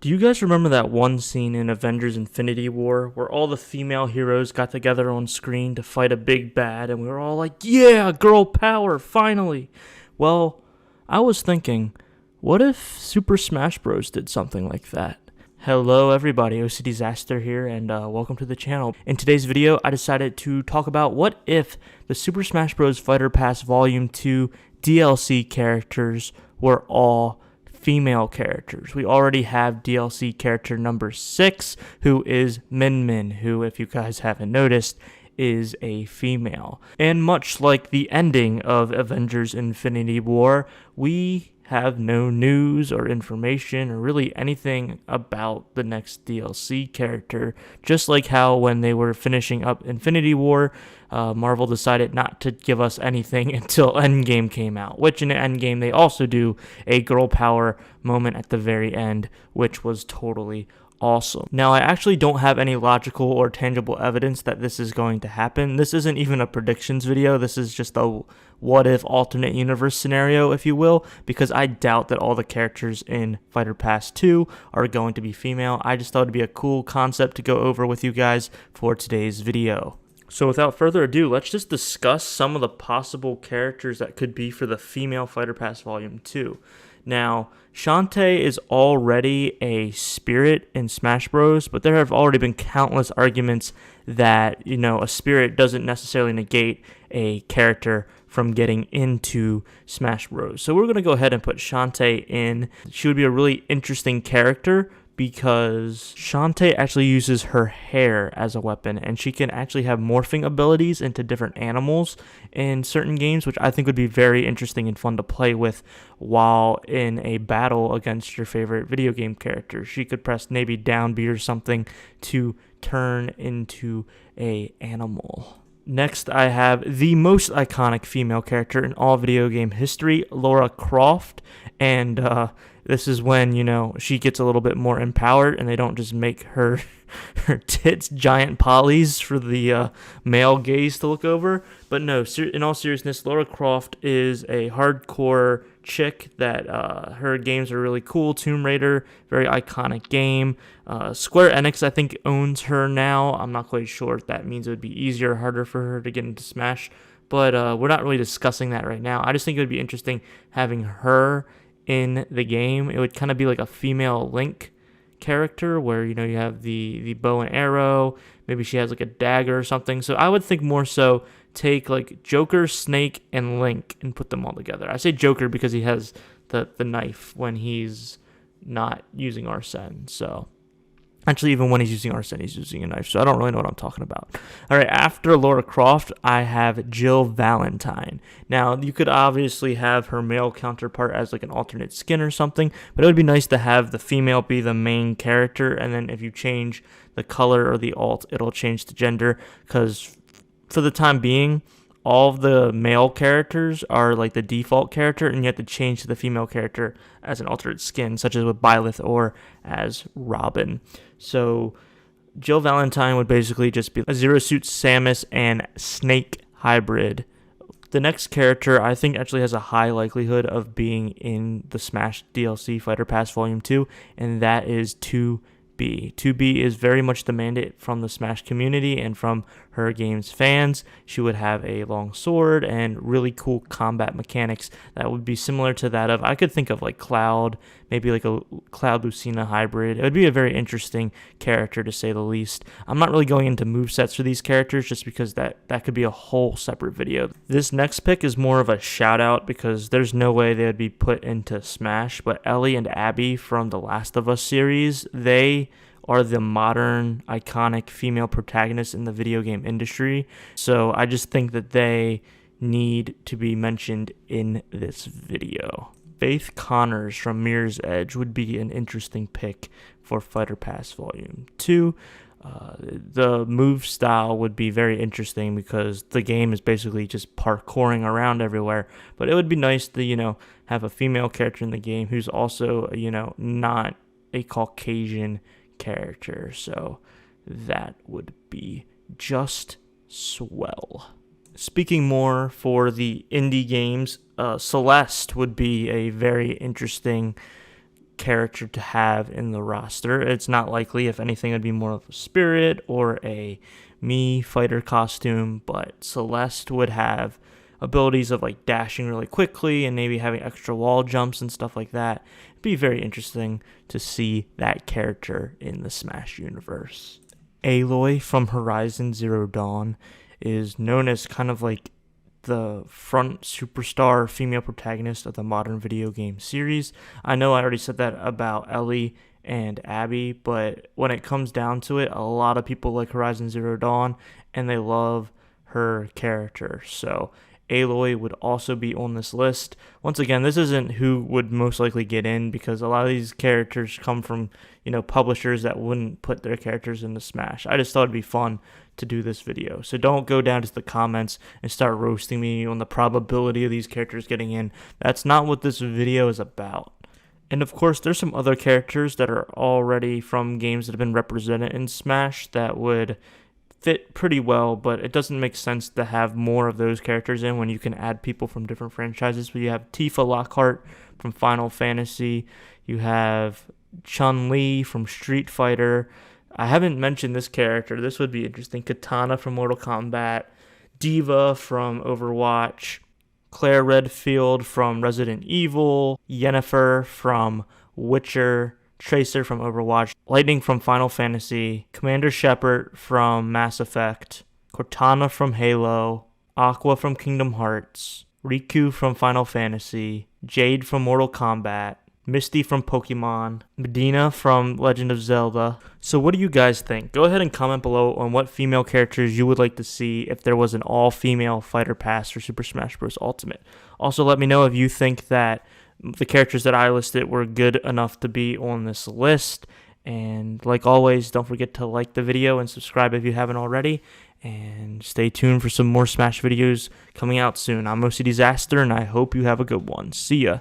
Do you guys remember that one scene in Avengers Infinity War where all the female heroes got together on screen to fight a big bad and we were all like, yeah, girl power, finally? Well, I was thinking, what if Super Smash Bros. Did something like that? Hello everybody, OCDsaster here, and welcome to the channel. In today's video, I decided to talk about what if the Super Smash Bros. Fighter Pass Volume 2 DLC characters were all female characters. We already have DLC character number 6, who is Min Min, who, if you guys haven't noticed, is a female. And much like the ending of Avengers Infinity War, we have no news or information or really anything about the next DLC character. Just like how when they were finishing up Infinity War, Marvel decided not to give us anything until Endgame came out, which in Endgame they also do a girl power moment at the very end, which was totally awesome. Now, I actually don't have any logical or tangible evidence that this is going to happen. This isn't even a predictions video. This is just a what if alternate universe scenario, if you will, because I doubt that all the characters in Fighter Pass 2 are going to be female. I just thought it'd be a cool concept to go over with you guys for today's video. So without further ado, let's just discuss some of the possible characters that could be for the female Fighter Pass Volume 2. Now, Shantae is already a spirit in Smash Bros., but there have already been countless arguments that, a spirit doesn't necessarily negate a character from getting into Smash Bros. So we're going to go ahead and put Shantae in. She would be a really interesting character because Shantae actually uses her hair as a weapon, and she can actually have morphing abilities into different animals in certain games, which I think would be very interesting and fun to play with while in a battle against your favorite video game character. She could press maybe down B or something to turn into a animal. Next, I have the most iconic female character in all video game history, Lara Croft, and this is when, she gets a little bit more empowered and they don't just make her tits giant polys for the male gaze to look over. But no, in all seriousness, Lara Croft is a hardcore chick that her games are really cool. Tomb Raider, very iconic game. Square Enix, I think, owns her now. I'm not quite sure if that means it would be easier or harder for her to get into Smash. But we're not really discussing that right now. I just think it would be interesting having her in the game. It would kind of be like a female Link character where you have the bow and arrow. Maybe she has like a dagger or something. So I would think more so take like Joker, Snake, and Link and put them all together. I say Joker because he has the knife when he's not using Arsene. So actually, even when he's using Arsene, he's using a knife, so I don't really know what I'm talking about. All right, after Lara Croft, I have Jill Valentine. Now, you could obviously have her male counterpart as like an alternate skin or something, but it would be nice to have the female be the main character, and then if you change the color or the alt, it'll change the gender, because for the time being, all of the male characters are like the default character, and you have to change to the female character as an alternate skin, such as with Byleth or as Robin. So Jill Valentine would basically just be a Zero Suit Samus and Snake hybrid. The next character I think actually has a high likelihood of being in the Smash DLC Fighter Pass Volume 2, and that is 2B. 2B is very much demanded from the Smash community and from her game's fans. She would have a long sword and really cool combat mechanics that would be similar to that of, I could think of like Cloud, maybe like a Cloud Lucina hybrid. It would be a very interesting character to say the least. I'm not really going into movesets for these characters just because that could be a whole separate video. This next pick is more of a shout out because there's no way they would be put into Smash, but Ellie and Abby from the Last of Us series, they are the modern iconic female protagonists in the video game industry. So I just think that they need to be mentioned in this video. Faith Connors from Mirror's Edge would be an interesting pick for Fighter Pass Volume 2. The move style would be very interesting because the game is basically just parkouring around everywhere. But it would be nice to, have a female character in the game who's also, not a Caucasian character. So that would be just swell. Speaking more for the indie games, Celeste would be a very interesting character to have in the roster. It's not likely. If anything, it'd be more of a Spirit or a Mii fighter costume, but Celeste would have abilities of like dashing really quickly and maybe having extra wall jumps and stuff like that. It'd be very interesting to see that character in the Smash universe. Aloy from Horizon Zero Dawn is known as kind of like the front superstar female protagonist of the modern video game series. I know I already said that about Ellie and Abby, but when it comes down to it, a lot of people like Horizon Zero Dawn and they love her character. So Aloy would also be on this list. Once again, this isn't who would most likely get in because a lot of these characters come from, publishers that wouldn't put their characters into Smash. I just thought it'd be fun to do this video. So don't go down to the comments and start roasting me on the probability of these characters getting in. That's not what this video is about. And of course, there's some other characters that are already from games that have been represented in Smash that would fit pretty well, but it doesn't make sense to have more of those characters in when you can add people from different franchises. But you have Tifa Lockhart from Final Fantasy. You have Chun-Li from Street Fighter. I haven't mentioned this character. This would be interesting. Katana from Mortal Kombat. Diva from Overwatch. Claire Redfield from Resident Evil. Yennefer from Witcher. Tracer from Overwatch, Lightning from Final Fantasy, Commander Shepard from Mass Effect, Cortana from Halo, Aqua from Kingdom Hearts, Riku from Final Fantasy, Jade from Mortal Kombat, Misty from Pokemon, Medina from Legend of Zelda. So what do you guys think? Go ahead and comment below on what female characters you would like to see if there was an all-female fighter pass for Super Smash Bros. Ultimate. Also, let me know if you think that the characters that I listed were good enough to be on this list. And like always, don't forget to like the video and subscribe if you haven't already. And stay tuned for some more Smash videos coming out soon. I'm OCDsaster, and I hope you have a good one. See ya.